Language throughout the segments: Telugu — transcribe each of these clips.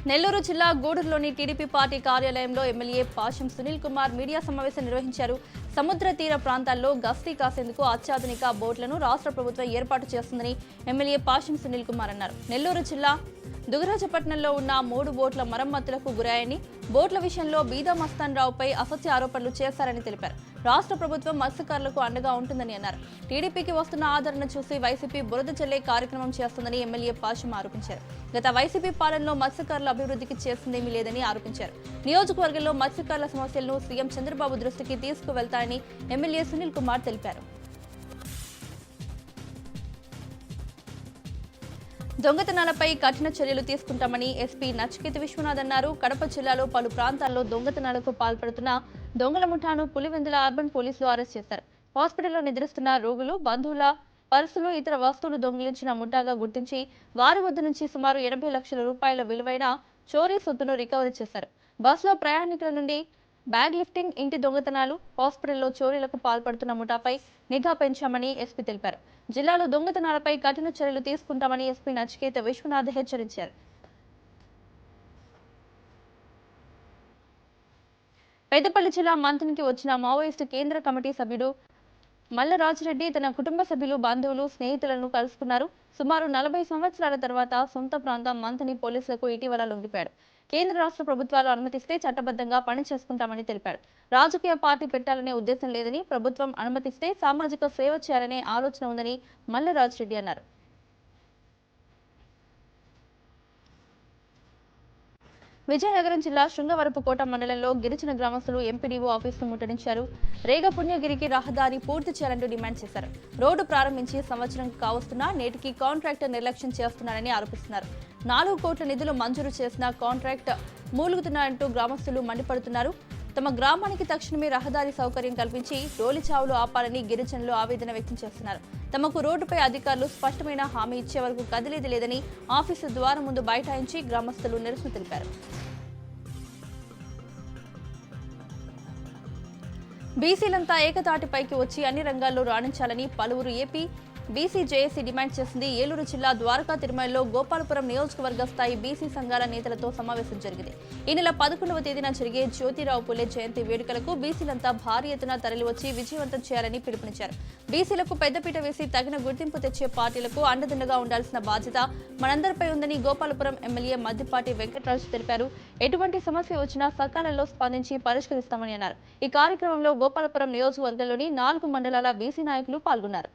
నెల్లూరు జిల్లా గూడూరులోని టీడీపీ పార్టీ కార్యాలయంలో ఎమ్మెల్యే పాషం సునీల్ కుమార్ మీడియా సమావేశం నిర్వహించారు. సముద్ర తీర ప్రాంతాల్లో గస్తీ కాసేందుకు అత్యాధునిక బోట్లను రాష్ట్ర ప్రభుత్వం ఏర్పాటు చేస్తుందని ఎమ్మెల్యే పాషం సునీల్ కుమార్ అన్నారు. నెల్లూరు జిల్లా దుగరాజపట్నంలో ఉన్న 3 బోట్ల మరమ్మతులకు గురాయని, బోట్ల విషయంలో బీదా మస్తాన్ రావుపై అసత్య ఆరోపణలు చేశారని తెలిపారు. రాష్ట్ర ప్రభుత్వం మత్స్యకారులకు అండగా ఉంటుందని అన్నారు. టీడీపీకి వస్తున్న ఆదరణ చూసి వైసీపీ బురద చల్లే కార్యక్రమం చేస్తుందని ఎమ్మెల్యే పాషం ఆరోపించారు. గత వైసీపీ పాలనలో మత్స్యకారుల అభివృద్ధికి చేస్తుందేమీ లేదని ఆరోపించారు. నియోజకవర్గంలో మత్స్యకారుల సమస్యలను సీఎం చంద్రబాబు దృష్టికి తీసుకువెళ్తారని ఎమ్మెల్యే సునీల్ కుమార్ తెలిపారు. దొంగతనాలపై కఠిన చర్యలు తీసుకుంటామని ఎస్పీ నచికేత విశ్వనాథ్ అన్నారు. కడప జిల్లాలో పలు ప్రాంతాల్లో దొంగతనాలకు పాల్పడుతున్న దొంగల ముఠాను పులివెందుల అర్బన్ పోలీసులు అరెస్ట్ చేశారు. హాస్పిటల్లో నిద్రిస్తున్న రోగులు, బంధువుల పర్సులు, ఇతర వస్తువులు దొంగిలించిన ముఠాగా గుర్తించి వారి వద్ద నుంచి సుమారు 80 లక్షల రూపాయల విలువైన చోరీ సొత్తును రికవరీ చేశారు. బస్సులో ప్రయాణికుల నుండి బ్యాగ్ లిఫ్టింగ్, ఇంటి దొంగతనాలు, హాస్పిటల్లో చోరీలకు పాల్పడుతున్న ముఠాపై నిఘా పెంచామని ఎస్పీ తెలిపారు. జిల్లాలో దొంగతనాలపై కఠిన చర్యలు తీసుకుంటామని ఎస్పీ నచికేత విశ్వనాథ్ హెచ్చరించారు. పెద్దపల్లి జిల్లా మంతనికి వచ్చిన మావోయిస్టు కేంద్ర కమిటీ సభ్యుడు మల్లరాజిరెడ్డి తన కుటుంబ సభ్యులు, బంధువులు, స్నేహితులను కలుసుకున్నారు. సుమారు 40 సంవత్సరాల తర్వాత సొంత ప్రాంతం మంతని పోలీసులకు ఇటీవల లొంగిపోయాడు. కేంద్ర రాష్ట్ర ప్రభుత్వాలు అనుమతిస్తే చట్టబద్ధంగా పని చేసుకుంటామని తెలిపాడు. రాజకీయ పార్టీ పెట్టాలనే ఉద్దేశం లేదని, ప్రభుత్వం అనుమతిస్తే సామాజిక సేవ చేయాలనే ఆలోచన ఉందని మల్లరాజిరెడ్డి అన్నారు. విజయనగరం జిల్లా శృంగవరపుకోట మండలంలో గిరిజన గ్రామస్తులు ఎంపీడీఓ ఆఫీసును ముట్టడించారు. రేగ పుణ్యగిరికి రహదారి పూర్తి చేయాలంటూ డిమాండ్ చేశారు. రోడ్డు ప్రారంభించి సంవత్సరం కావస్తున్నా నేటికి కాంట్రాక్టర్ నిర్లక్ష్యం చేస్తున్నారని ఆరోపిస్తున్నారు. 4 కోట్ల నిధులు మంజూరు చేసిన కాంట్రాక్ట్ మూలుగుతున్నారంటూ గ్రామస్తులు మండిపడుతున్నారు. తమ గ్రామానికి తక్షణమే రహదారి సౌకర్యం కల్పించి రోలి చావులు ఆపాలని గిరిజనులు ఆవేదన వ్యక్తం చేస్తున్నారు. తమకు రోడ్డుపై అధికారులు స్పష్టమైన హామీ ఇచ్చే వరకు కదిలేది లేదని ఆఫీసు ద్వారం ముందు బైఠాయించి గ్రామస్తులు నిరసన తెలిపారు. బీసీలంతా ఏకతాటిపైకి వచ్చి అన్ని రంగాల్లో రాణించాలని పలువురు ఏపీ బీసీ జేఏసీ డిమాండ్ చేసింది. ఏలూరు జిల్లా ద్వారకా తిరుమలలో గోపాలపురం నియోజకవర్గ స్థాయి బీసీ సంఘాల నేతలతో సమావేశం జరిగింది. ఈ నెల 11వ తేదీన జరిగే జ్యోతిరావు పులే జయంతి వేడుకలకు బీసీలంతా భారీ ఎత్తున తరలివచ్చి విజయవంతం చేయాలని పిలుపునిచ్చారు. బీసీలకు పెద్దపీట వేసి తగిన గుర్తింపు తెచ్చే పార్టీలకు అండదండగా ఉండాల్సిన బాధ్యత మనందరిపై ఉందని గోపాలపురం ఎమ్మెల్యే మద్దిపాటి వెంకటరాజు తెలిపారు. ఎటువంటి సమస్య వచ్చినా సకాలంలో స్పందించి పరిష్కరిస్తామని అన్నారు. ఈ కార్యక్రమంలో గోపాలపురం నియోజకవర్గంలోని 4 మండలాల బీసీ నాయకులు పాల్గొన్నారు.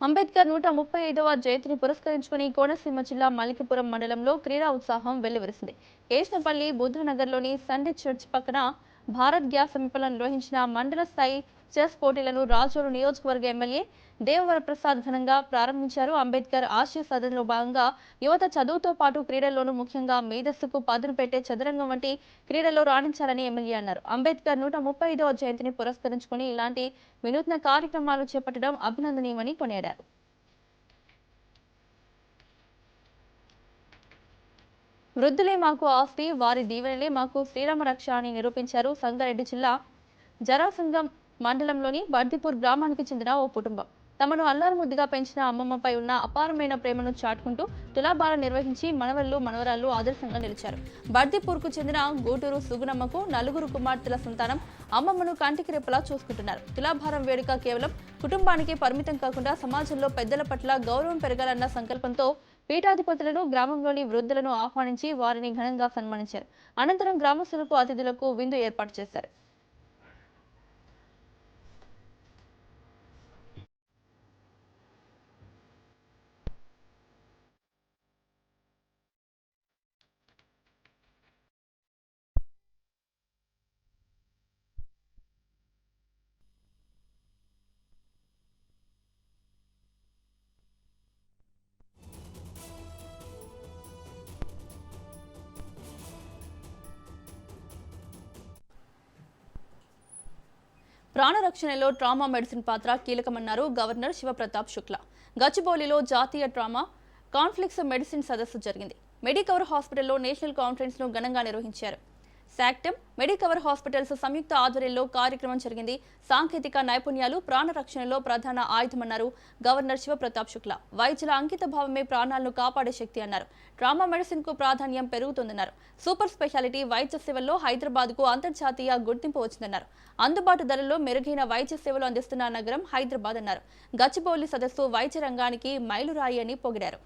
అంబేద్కర్ 135వ జయంతిని పురస్కరించుకుని కోనసీమ జిల్లా మలికిపురం మండలంలో క్రీడా ఉత్సాహం వెల్లివిరిసింది. కేశనపల్లి బుద్ధనగర్లోని సండే చర్చ్ పక్కన భారత్ గ్యాస్ సమీపంలో నిర్వహించిన మండల స్థాయి చెస్ పోటీలను రాజోలు నియోజకవర్గ ఎమ్మెల్యే దేవవరప్రసాద్ ఘనంగా ప్రారంభించారు. అంబేద్కర్ ఆశయ సాధనలో భాగంగా యువత చదువుతో పాటు క్రీడల్లోనూ ముఖ్యంగా మేధస్సుకు పదును పెట్టే చదరంగం వంటి క్రీడల్లో రాణించాలని ఎమ్మెల్యే అన్నారు. అంబేద్కర్ 135వ జయంతిని పురస్కరించుకుని ఇలాంటి వినూత్న కార్యక్రమాలు చేపట్టడం అభినందనీయమని కొనియాడారు. వృద్ధులే మాకు ఆస్తి, వారి దీవెనలే మాకు శ్రీరామ రక్ష అని నిరూపించారు. సంగారెడ్డి జిల్లా జరాసంగం మండలంలోని బర్దిపూర్ గ్రామానికి చెందిన ఓ కుటుంబం తమను అల్లారు ముద్దుగా పెంచిన అమ్మమ్మపై ఉన్న అపారమైన ప్రేమను చాటుకుంటూ తులాభారం నిర్వహించి మనవళ్లు, మనవరాళ్లు ఆదర్శంగా నిలిచారు. బర్దిపూర్కు చెందిన గూటూరు సుగుణమ్మకు 4 కుమార్తెల సంతానం అమ్మమ్మను కంటికి రెప్పలా చూసుకుంటున్నారు. తులాభారం వేడుక కేవలం కుటుంబానికి పరిమితం కాకుండా సమాజంలో పెద్దల పట్ల గౌరవం పెరగాలన్న సంకల్పంతో పీఠాధిపతులను, గ్రామంలోని వృద్ధులను ఆహ్వానించి వారిని ఘనంగా సన్మానించారు. అనంతరం గ్రామస్తులకు, అతిథులకు విందు ఏర్పాటు చేశారు. ప్రాణరక్షణలో ట్రామా మెడిసిన్ పాత్ర కీలకమన్నారు గవర్నర్ శివప్రతాప్ శుక్లా. గచ్చిబౌలిలో జాతీయ ట్రామా కాన్ఫ్లిక్ట్స్ మెడిసిన్ సదస్సు జరిగింది. మెడికవర్ హాస్పిటల్లో నేషనల్ కాన్ఫరెన్స్ ను ఘనంగా నిర్వహించారు. శాక్టమ్, మెడికవర్ హాస్పిటల్స్ సంయుక్త ఆధ్వర్యంలో కార్యక్రమం జరిగింది. సాంకేతిక నైపుణ్యాలు ప్రాణ రక్షణలో ప్రధాన ఆయుధమన్నారు గవర్నర్ శివప్రతాప్ శుక్లా. వైద్యుల అంకిత భావమే ప్రాణాలను కాపాడే శక్తి అన్నారు. ట్రామా మెడిసిన్ కు ప్రాధాన్యం పెరుగుతుందన్నారు. సూపర్ స్పెషాలిటీ వైద్య సేవల్లో హైదరాబాద్ కు అంతర్జాతీయ గుర్తింపు వచ్చిందన్నారు. అందుబాటు ధరల్లో మెరుగైన వైద్య సేవలు అందిస్తున్న నగరం హైదరాబాద్ అన్నారు. గచ్చిబౌలి సదస్సు వైద్య రంగానికి మైలురాయి అని పొగిడారు.